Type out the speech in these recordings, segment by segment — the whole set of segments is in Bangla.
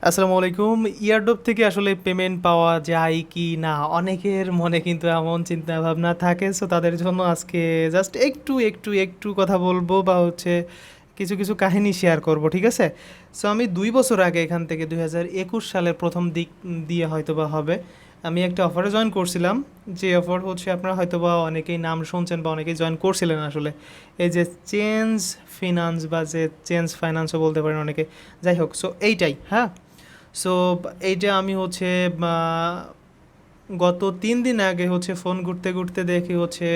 আসসালামু আলাইকুম। ইয়ারড্রপ থেকে আসলে পেমেন্ট পাওয়া যায় কি না? অনেকের মনে কিন্তু এমন চিন্তাভাবনা থাকে। সো তাদের জন্য আজকে জাস্ট একটু কথা বলবো বা হচ্ছে কিছু কাহিনী শেয়ার করব, ঠিক আছে? সো আমি ২ বছর আগে এখান থেকে ২০২১ সালের ১ম দিক দিয়ে হয়তোবা হবে। আমি একটা অফারে জয়েন করছিলাম। যে অফার হচ্ছে আপনারা হয়তোবা অনেকেই নাম শুনছেন বা অনেকেই জয়েন করছিলেন আসলে। এই যে চেঞ্জ ফিন্যান্স বা যে চেঞ্জ ফাইন্যান্সও বলতে পারেন অনেকে। যাই হোক, সো এইটাই, হ্যাঁ? সো এইটা আমি হচ্ছে গত ৩ দিন আগে হচ্ছে ফোন ঘুরতে দেখি হচ্ছে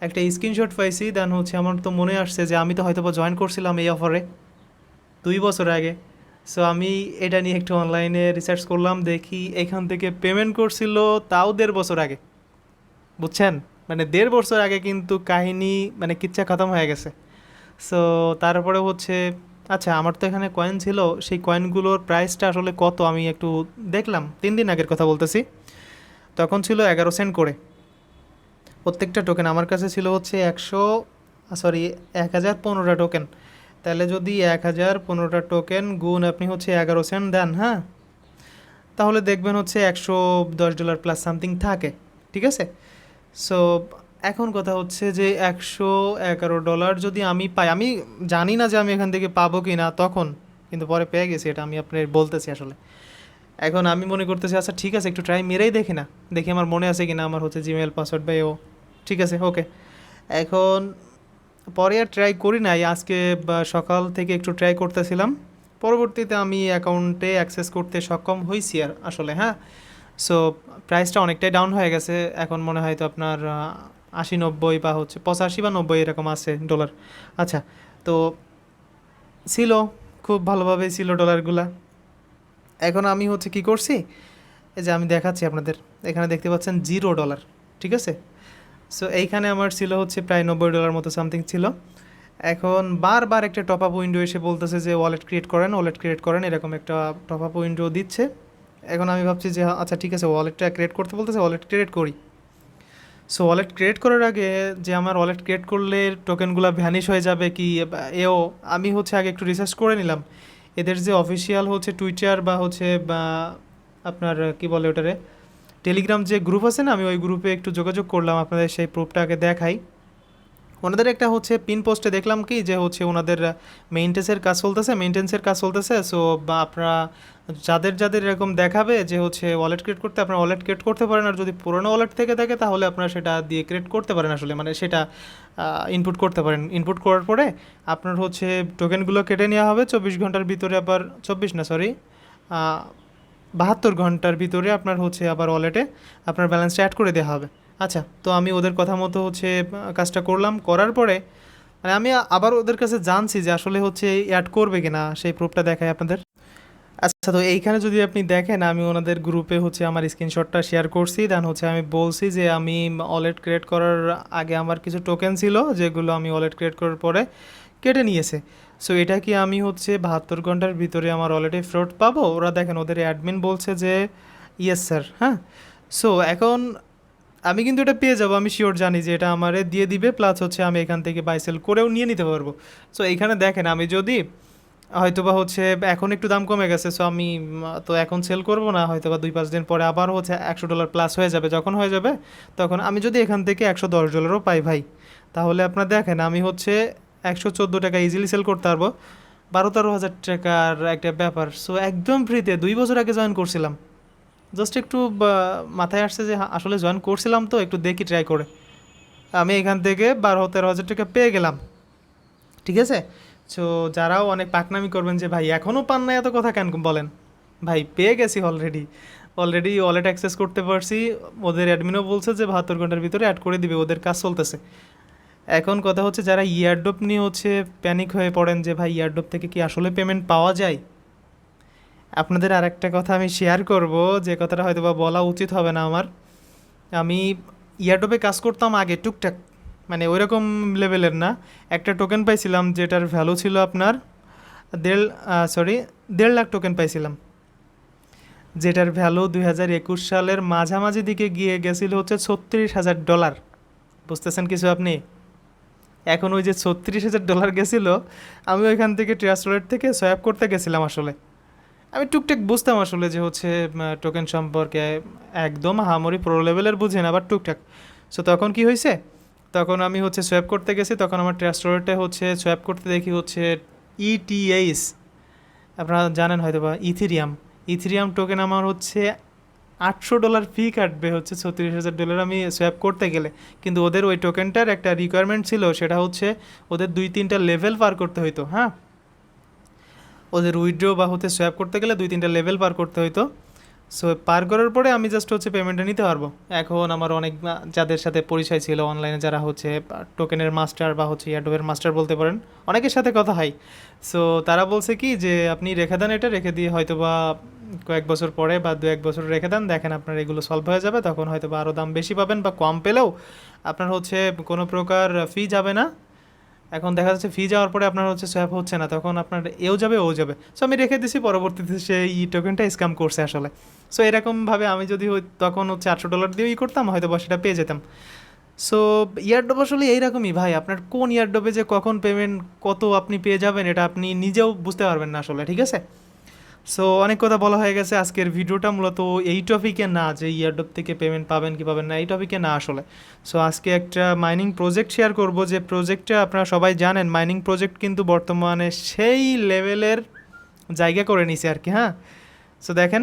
একটা স্ক্রিনশট পাইছি। দেন হচ্ছে আমার তো মনে আসছে যে আমি তো হয়তো বা জয়েন করছিলাম এই অফারে ২ বছর আগে। সো আমি এটা নিয়ে একটু অনলাইনে রিসার্চ করলাম, দেখি এখান থেকে পেমেন্ট করছিল তাও ১.৫ বছর আগে। বুঝছেন? মানে ১.৫ বছর আগে কিন্তু কাহিনী, মানে কিচ্ছা খতম হয়ে গেছে। সো তারপরে হচ্ছে আচ্ছা, আমার তো এখানে কয়েন ছিল। সেই কয়েনগুলোর প্রাইসটা আসলে কত আমি একটু দেখলাম। ৩ দিন আগের কথা বলতেছি। তখন ছিল 11 সেন্ট করে প্রত্যেকটা টোকেন। আমার কাছে ছিল হচ্ছে ১,০১৫টা টোকেন। তাহলে যদি ১,০১৫টা টোকেন গুণ আপনি হচ্ছে 11 সেন্ট দেন, হ্যাঁ, তাহলে দেখবেন হচ্ছে $১১০ প্লাস সামথিং থাকে, ঠিক আছে? সো এখন কথা হচ্ছে যে $১11 যদি আমি পাই, আমি জানি না যে আমি এখান থেকে পাবো কি না তখন, কিন্তু পরে পেয়ে গেছি, এটা আমি আপনার বলতেছি আসলে। এখন আমি মনে করতেছি আচ্ছা ঠিক আছে, একটু ট্রাই মেরেই দেখি না, দেখি আমার মনে আছে কি না আমার হচ্ছে জিমেল পাসওয়ার্ড বা ও। ঠিক আছে, ওকে। এখন পরে আর ট্রাই করি নাই, আজকে বা সকাল থেকে একটু ট্রাই করতেছিলাম। পরবর্তীতে আমি অ্যাকাউন্টে অ্যাক্সেস করতে সক্ষম হয়েছি আর আসলে, হ্যাঁ। সো প্রাইসটা অনেকটাই ডাউন হয়ে গেছে। এখন মনে হয় তো আপনার ৮০-৯০ বা হচ্ছে ৮৫ বা ৯০ এরকম আছে ডলার। আচ্ছা, তো ছিল, খুব ভালোভাবেই ছিল ডলারগুলা। এখন আমি হচ্ছে কি করছি, এই যে আমি দেখাচ্ছি আপনাদের, এখানে দেখতে পাচ্ছেন $0, ঠিক আছে? সো এইখানে আমার ছিল হচ্ছে প্রায় $৯০ মতো সামথিং ছিল। এখন বারবার একটা টপ আপ উইন্ডো এসে বলতেছে যে ওয়ালেট ক্রিয়েট করেন, এরকম একটা টপ আপ উইন্ডো দিচ্ছে। এখন আমি ভাবছি যে আচ্ছা ঠিক আছে, ওয়ালেটটা ক্রিয়েট করতে বলতেছে, ওয়ালেট ক্রিয়েট করি। সো ওয়ালেট ক্রিয়েট করার আগে যে আমার ওয়ালেট ক্রিয়েট করলে টোকেনগুলো ভ্যানিশ হয়ে যাবে কি এও আমি হচ্ছে আগে একটু রিসার্চ করে নিলাম। এদের যে অফিসিয়াল হচ্ছে টুইটার বা হচ্ছে বা আপনার কি বলে ওটারে, টেলিগ্রাম যে গ্রুপ আছে না, আমি ওই গ্রুপে একটু যোগাযোগ করলাম, আপনাদের সেই প্রুফটাকে দেখাই। ওনাদের একটা হচ্ছে পিন পোস্টে দেখলাম কি যে হচ্ছে ওনাদের মেইনটেন্সের কাজ চলতেছে। সো বা আপনারা যাদের এরকম দেখাবে যে হচ্ছে ওয়ালেট ক্রিয়েট করতে, আপনারা ওয়ালেট ক্রিয়েট করতে পারেন। আর যদি পুরোনো ওয়ালেট থেকে থাকে তাহলে আপনারা সেটা দিয়ে ক্রিয়েট করতে পারেন আসলে, মানে সেটা ইনপুট করতে পারেন। ইনপুট করার পরে আপনার হচ্ছে টোকেনগুলো কেটে নেওয়া হবে ২৪ ঘন্টার ভিতরে, আবার ২৪ না সরি, ৭২ ঘন্টার ভিতরে আপনার হচ্ছে আবার ওয়ালেটে আপনার ব্যালেন্সটা অ্যাড করে দেওয়া হবে। আচ্ছা, তো আমি ওদের কথা মতো হচ্ছে কাজটা করলাম। করার পরে মানে আমি আবার ওদের কাছে জানছি যে আসলে হচ্ছে অ্যাড করবে কিনা, সেই প্রুফটা দেখায় আপনাদের। আচ্ছা, তো এইখানে যদি আপনি দেখেন আমি ওনাদের গ্রুপে হচ্ছে আমার স্ক্রিনশটটা শেয়ার করছি। দেন হচ্ছে আমি বলছি যে আমি ওয়ালেট ক্রিয়েট করার আগে আমার কিছু টোকেন ছিল যেগুলো আমি ওয়ালেট ক্রিয়েট করার পরে কেটে নিয়েছে। সো এটা কি আমি হচ্ছে ৭২ ঘন্টার ভিতরে আমার ওয়ালেটে ফেরত পাবো? ওরা দেখেন ওদের অ্যাডমিন বলছে যে ইয়েস স্যার, হ্যাঁ। সো এখন আমি কিন্তু এটা পেয়ে যাবো, আমি শিওর জানি যে এটা আমারে দিয়ে দিবে, প্লাস হচ্ছে আমি এখান থেকে বাই সেল করেও নিয়ে নিতে পারবো। সো এইখানে দেখেন আমি যদি হয়তোবা হচ্ছে এখন একটু দাম কমে গেছে, সো আমি তো এখন সেল করব না, হয়তোবা ২-৫ দিন পরে আবার হচ্ছে $১০০ প্লাস হয়ে যাবে। যখন হয়ে যাবে তখন আমি যদি এখান থেকে $১১০ও পাই ভাই, তাহলে আপনার দেখেন আমি হচ্ছে $১১৪ ইজিলি সেল করতে পারবো। ১২-১৩ হাজার টাকার একটা ব্যাপার। সো একদম ফ্রিতে ২ বছর আগে জয়েন করছিলাম। জাস্ট একটু মাথায় আসছে যে আসলে জয়েন করছিলাম তো একটু দেখি ট্রাই করে, আমি এখান থেকে ১২-১৩ হাজার টাকা পেয়ে গেলাম, ঠিক আছে? সো যারাও অনেক পাকনামি করবেন যে ভাই এখনও পান না, এত কথা কেন বলেন, ভাই পেয়ে গেছি অলরেডি ওয়ালেট অ্যাক্সেস করতে পারছি। ওদের অ্যাডমিনও বলছে যে ৭২ ঘন্টার ভিতরে অ্যাড করে দিবে, ওদের কাজ চলতেছে। এখন কথা হচ্ছে যারা ইয়ারড্রপ নিয়ে হচ্ছে প্যানিক হয়ে পড়েন যে ভাই ইয়ারড্রপ থেকে কি আসলে পেমেন্ট পাওয়া যায়, আপনাদের আর একটা কথা আমি শেয়ার করব, যে কথাটা হয়তো বা বলা উচিত হবে না আমার। আমি ইয়ারড্রপে কাজ করতাম আগে টুকটাক, মানে ওইরকম লেভেলের না। একটা টোকেন পাইছিলাম যেটার ভ্যালু ছিল আপনার দেড় সরি ১.৫ লাখ টোকেন পাইছিলাম, যেটার ভ্যালু ২০২১ সালের মাঝামাঝি দিকে গিয়ে গেছিল হচ্ছে $৩৬,০০০। বুঝতেছেন কিছু আপনি? এখন ওই যে $৩৬,০০০ গেছিলো, আমি ওইখান থেকে ট্রাস্ট ওয়ালেট থেকে সোয়াপ করতে গেছিলাম আসলে। আমি টুকটাক বুঝতাম আসলে যে হচ্ছে টোকেন সম্পর্কে, একদম হামরি প্রো লেভেলের বুঝি না, আবার টুকটাক। সো তখন কি হয়েছে, তখন আমি হচ্ছে সোয়াপ করতে গেছি, তখন আমার ট্রাস্ট ওয়ালেটে হচ্ছে সোয়াপ করতে দেখি হচ্ছে ইটিএইচ, আপনারা জানেন হয়তো বা, ইথিরিয়াম। ইথিরিয়াম টোকেন আমার হচ্ছে $800 ফি কাটবে হচ্ছে $36,000 আমি সোয়াপ করতে গেলে। কিন্তু ওদের ওই টোকেনটার একটা রিকোয়ারমেন্ট ছিল, সেটা হচ্ছে ওদের 2-3টা লেভেল পার করতে হইতো। হ্যাঁ, ওদের উইথড্র বা হতে সোয়াপ করতে গেলে 2-3টা লেভেল পার করতে হইতো। সো পার করার পরে আমি জাস্ট হচ্ছে পেমেন্টটা নিতে পারবো। এখন আমার অনেক যাদের সাথে পরিচয় ছিল অনলাইনে, যারা হচ্ছে টোকেনের মাস্টার বা হচ্ছে ইয়ারডোবের মাস্টার বলতে পারেন, অনেকের সাথে কথা হয়। সো তারা বলছে কি যে আপনি রেখে দেন, এটা রেখে দিয়ে হয়তো বা কয়েক বছর পরে বা 2-1 বছর রেখে দেন, দেখেন আপনার এগুলো সলভ হয়ে যাবে, তখন হয়তো বা আরও দাম বেশি পাবেন, বা কম পেলেও আপনার হচ্ছে কোনো প্রকার ফি যাবে না। এখন দেখা যাচ্ছে ফি যাওয়ার পরে আপনার হচ্ছে সোয়াপ হচ্ছে না, তখন আপনার এও যাবে ও যাবে। সো আমি রেখে দিছি, পরবর্তীতে সেই টোকেনটা স্ক্যাম করছে আসলে। সো এরকমভাবে আমি যদি তখন হচ্ছে $800 দিয়ে করতাম, হয়তো বা সেটা পেয়ে যেতাম। সো ইয়ারড্রপ আসলে এইরকমই ভাই, আপনার কোন ইয়ারড্রপে যে কখন পেমেন্ট কত আপনি পেয়ে যাবেন এটা আপনি নিজেও বুঝতে পারবেন না আসলে, ঠিক আছে? সো অনেক কথা বলা হয়ে গেছে, আজকের ভিডিওটা মূলত এই টপিকে না যে ইয়ারড্রপ থেকে পেমেন্ট পাবেন কি পাবেন না, এই টপিকে না আসলে। সো আজকে একটা মাইনিং প্রজেক্ট শেয়ার করব, যে প্রজেক্টটা আপনারা সবাই জানেন, মাইনিং প্রজেক্ট কিন্তু বর্তমানে সেই লেভেলের জায়গা করে নিছে আর কি। হ্যাঁ, সো দেখেন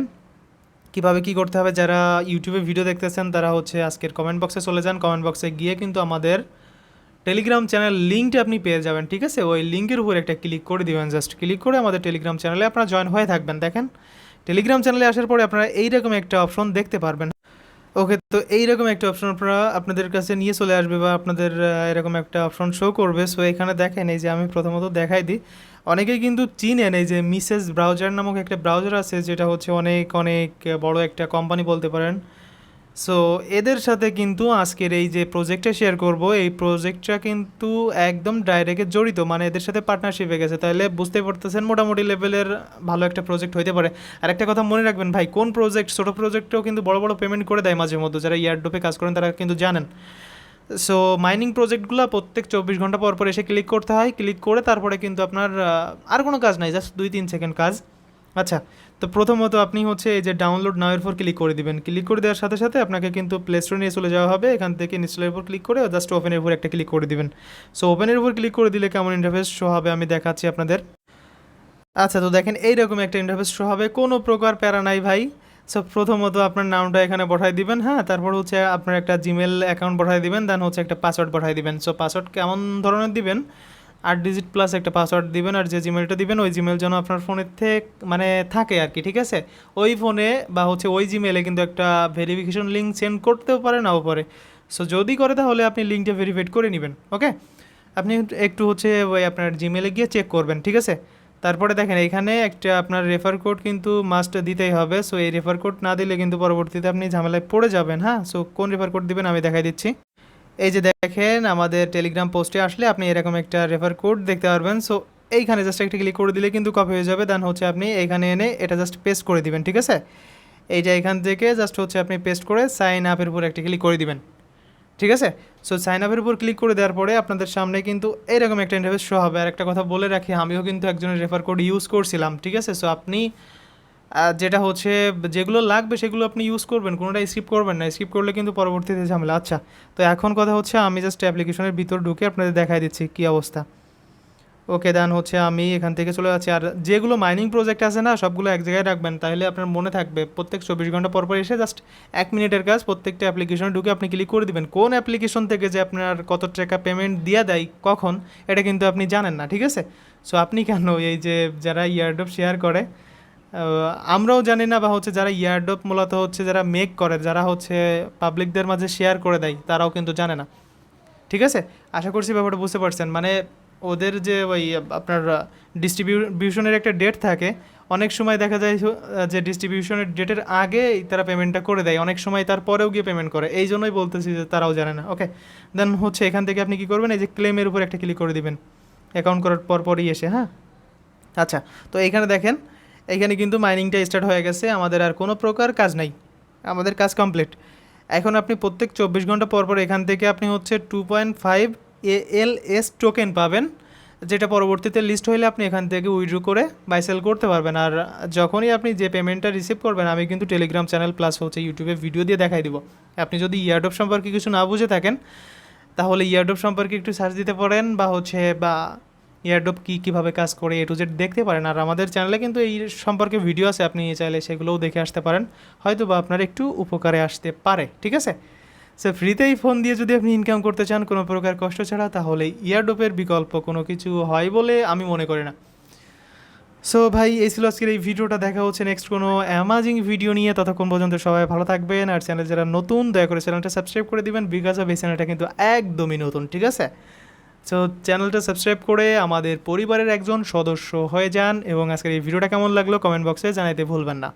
কীভাবে কী করতে হবে। যারা ইউটিউবে ভিডিও দেখতেছেন তারা হচ্ছে আজকের কমেন্ট বক্সে চলে যান, কমেন্ট বক্সে গিয়ে কিন্তু আমাদের টেলিগ্রাম চ্যানেল লিঙ্কটা আপনি পেয়ে যাবেন, ঠিক আছে? ওই লিঙ্কের উপর একটা ক্লিক করে দিবেন, জাস্ট ক্লিক করে আমাদের টেলিগ্রাম চ্যানেলে আপনারা জয়েন হয়ে থাকবেন। দেখেন টেলিগ্রাম চ্যানেলে আসার পরে আপনারা এইরকম একটা অপশন দেখতে পারবেন। ওকে, তো এইরকম একটা অপশন আপনারা আপনাদের কাছে নিয়ে চলে আসবে, বা আপনাদের এরকম একটা অপশন শো করবে। সো এখানে দেখেন, এই যে আমি প্রথমত দেখাই দিই, অনেকেই কিন্তু চিনেন এই যে মিসেস ব্রাউজার নামক একটা ব্রাউজার আছে, যেটা হচ্ছে অনেক অনেক বড় একটা কোম্পানি বলতে পারেন। সো এদের সাথে কিন্তু আজকের এই যে প্রজেক্টটা শেয়ার করব, এই প্রজেক্টটা কিন্তু একদম ডাইরেক্ট জড়িত, মানে এদের সাথে পার্টনারশিপে গেছে, তাহলে বুঝতে পারতেছেন মোটামুটি লেভেলের ভালো একটা প্রজেক্ট হতে পারে। আর একটা কথা মনে রাখবেন ভাই, কোন প্রজেক্ট, ছোটো প্রজেক্টেও কিন্তু বড় বড় পেমেন্ট করে দেয় মাঝে মধ্যে, যারা ইয়ারড্রপে কাজ করেন তারা কিন্তু জানেন। সো মাইনিং প্রজেক্টগুলো প্রত্যেক 24 ঘন্টা পর পর এসে ক্লিক করতে হয়, ক্লিক করে তারপরে কিন্তু আপনার আর কোনো কাজ নাই, জাস্ট 2-3 সেকেন্ড কাজ। আচ্ছা, তো প্রথমত আপনি হচ্ছে এই যে ডাউনলোড নাও এর উপর ক্লিক করে দিবেন, ক্লিক করে দেওয়ার সাথে সাথে আপনাকে কিন্তু প্লে স্টোরে নিয়ে চলে যাওয়া হবে, এখান থেকে ইনস্টলের উপর ক্লিক করে জাস্ট ওপেনের উপর একটা ক্লিক করে দিবেন। সো ওপেনের উপর ক্লিক করে দিলে কেমন ইন্টারফেস শো হবে আমি দেখাচ্ছি আপনাদের। আচ্ছা, তো দেখেন এইরকম একটা ইন্টারফেস শো হবে, কোনো প্রকার প্যারা নাই ভাই। সো প্রথমত আপনার নামটা এখানে বসাই দিবেন, হ্যাঁ, তারপর হচ্ছে আপনার একটা জিমেল অ্যাকাউন্ট বসাই দিবেন, দেন হচ্ছে একটা পাসওয়ার্ড বসাই দিবেন। সো পাসওয়ার্ড কেমন ধরনের দিবেন, 8 ডিজিট প্লাস একটা পাসওয়ার্ড দিবেন, আর যে জিমেলটা দিবেন ওই জিমেল যেন আপনার ফোনের থেকে মানে থাকে আর কি, ঠিক আছে? ওই ফোনে বা হচ্ছে ওই জিমেলে কিন্তু একটা ভেরিফিকেশন লিঙ্ক সেন্ড করতেও পারে, নাও পারে। সো যদি করে তাহলে আপনি লিঙ্কটা ভেরিফাইড করে নেবেন। ওকে, আপনি একটু হচ্ছে ওই আপনার জিমেলে গিয়ে চেক করবেন, ঠিক আছে? তারপরে দেখেন এখানে একটা আপনার রেফার কোড কিন্তু মাস্ট দিতেই হবে। সো এই রেফার কোড না দিলে কিন্তু পরবর্তীতে আপনি ঝামেলায় পড়ে যাবেন। হ্যাঁ, সো কোন রেফার কোড দিবেন আমি দেখাই দিচ্ছি। এই যে দেখেন আমাদের টেলিগ্রাম পোস্টে আসলে আপনি এরকম একটা রেফার কোড দেখতে পারবেন। সো এইখানে জাস্ট একটা ক্লিক করে দিলে কিন্তু কপি হয়ে যাবে, দেন হচ্ছে আপনি এখানে এনে এটা জাস্ট পেস্ট করে দিবেন, ঠিক আছে? এইটা এখান থেকে জাস্ট হচ্ছে আপনি পেস্ট করে সাইন আপের উপর একটা ক্লিক করে দিবেন, ঠিক আছে? সো সাইন আপের উপর ক্লিক করে দেওয়ার পরে আপনাদের সামনে কিন্তু এরকম একটা ইন্টারফেস শো হবে। আর একটা কথা বলে রাখি, আমিও কিন্তু একজনের রেফার কোড ইউজ করছিলাম, ঠিক আছে? সো আপনি যেটা হচ্ছে যেগুলো লাগবে সেগুলো আপনি ইউজ করবেন, কোনোটা স্কিপ করবেন না, স্কিপ করলে কিন্তু পরবর্তীতে ঝামেলা। আচ্ছা, তো এখন কথা হচ্ছে আমি জাস্ট অ্যাপ্লিকেশনের ভিতর ঢুকে আপনাদের দেখাই দিচ্ছি কী অবস্থা। ওকে, দেন হচ্ছে আমি এখান থেকে চলে যাচ্ছি। আর যেগুলো মাইনিং প্রজেক্ট আছে না, সবগুলো এক জায়গায় রাখবেন, তাহলে আপনার মনে থাকবে। প্রত্যেক 24 ঘন্টা পর পর এসে জাস্ট 1 মিনিটের কাজ, প্রত্যেকটা অ্যাপ্লিকেশনে ঢুকে আপনি ক্লিক করে দিবেন। কোন অ্যাপ্লিকেশন থেকে যে আপনার কত টাকা পেমেন্ট দিয়ে দেয় কখন, এটা কিন্তু আপনি জানেন না, ঠিক আছে? সো আপনি কেন এই যে যারা ইয়ারড্রপ শেয়ার করে, আমরাও জানি না, বা হচ্ছে যারা ইয়ারড্রপ মূলত হচ্ছে যারা মেক করে, যারা হচ্ছে পাবলিকদের মাঝে শেয়ার করে দেয়, তারাও কিন্তু জানে না, ঠিক আছে? আশা করছি ব্যাপারটা বুঝতে পারছেন। মানে ওদের যে ওই আপনার ডিস্ট্রিবিউশনের একটা ডেট থাকে, অনেক সময় দেখা যায় যে ডিস্ট্রিবিউশনের ডেটের আগেই তারা পেমেন্টটা করে দেয়, অনেক সময় তারপরেও গিয়ে পেমেন্ট করে, এই জন্যই বলতেছি যে তারাও জানে না। ওকে, দেন হচ্ছে এখান থেকে আপনি কী করবেন, এই যে ক্লেমের উপর একটা ক্লিক করে দিবেন অ্যাকাউন্ট করার পরই এসে। হ্যাঁ, আচ্ছা, তো এইখানে দেখেন এইখানে কিন্তু মাইনিংটা স্টার্ট হয়ে গেছে, আমাদের আর কোনো প্রকার কাজ নাই, আমাদের কাজ কমপ্লিট। এখন আপনি প্রত্যেক 24 ঘন্টা পর পর এখান থেকে আপনি হচ্ছে 2.5 ALS টোকেন পাবেন, যেটা পরবর্তীতে লিস্ট হইলে আপনি এখান থেকে উইথড্র করে বাই সেল করতে পারবেন। আর যখনই আপনি যে পেমেন্টটা রিসিভ করবেন আমি কিন্তু টেলিগ্রাম চ্যানেল প্লাস হচ্ছে ইউটিউবে ভিডিও দিয়ে দেখাই দিব। আপনি যদি ইয়ারড্রপ সম্পর্কে কিছু না বুঝে থাকেন তাহলে ইয়ারড্রপ সম্পর্কে একটু সার্চ দিতে পারেন, বা ইয়ারড্রপ কীভাবে কাজ করে এ টু জেড দেখতে পারেন। আর আমাদের চ্যানেলে কিন্তু এই সম্পর্কে ভিডিও আছে, আপনি চাইলে সেগুলোও দেখে আসতে পারেন, হয়তো বা আপনার একটু উপকারে আসতে পারে। ঠিক আছে, সো ফ্রিতেই ফোন দিয়ে যদি আপনি ইনকাম করতে চান কোনো প্রকার কষ্ট ছাড়া, তাহলে ইয়ারড্রপের বিকল্প কোনো কিছু হয় বলে আমি মনে করি না। সো ভাই, এই ছিল আজকের এই ভিডিওটা। দেখা হচ্ছে নেক্সট কোনো অ্যামাজিং ভিডিও নিয়ে। ততক্ষণ পর্যন্ত সবাই ভালো থাকবেন। আর চ্যানেল যারা নতুন, দয়া করে চ্যানেলটা সাবস্ক্রাইব করে দিবেন, বিকজ অফ এই চ্যানেলটা কিন্তু একদমই নতুন। ঠিক আছে, সো চ্যানেলটা সাবস্ক্রাইব করে আমাদের পরিবারের একজন সদস্য হয়ে যান। এবং আজকের এই ভিডিওটা কেমন লাগলো কমেন্ট বক্সে জানাইতে ভুলবেন না।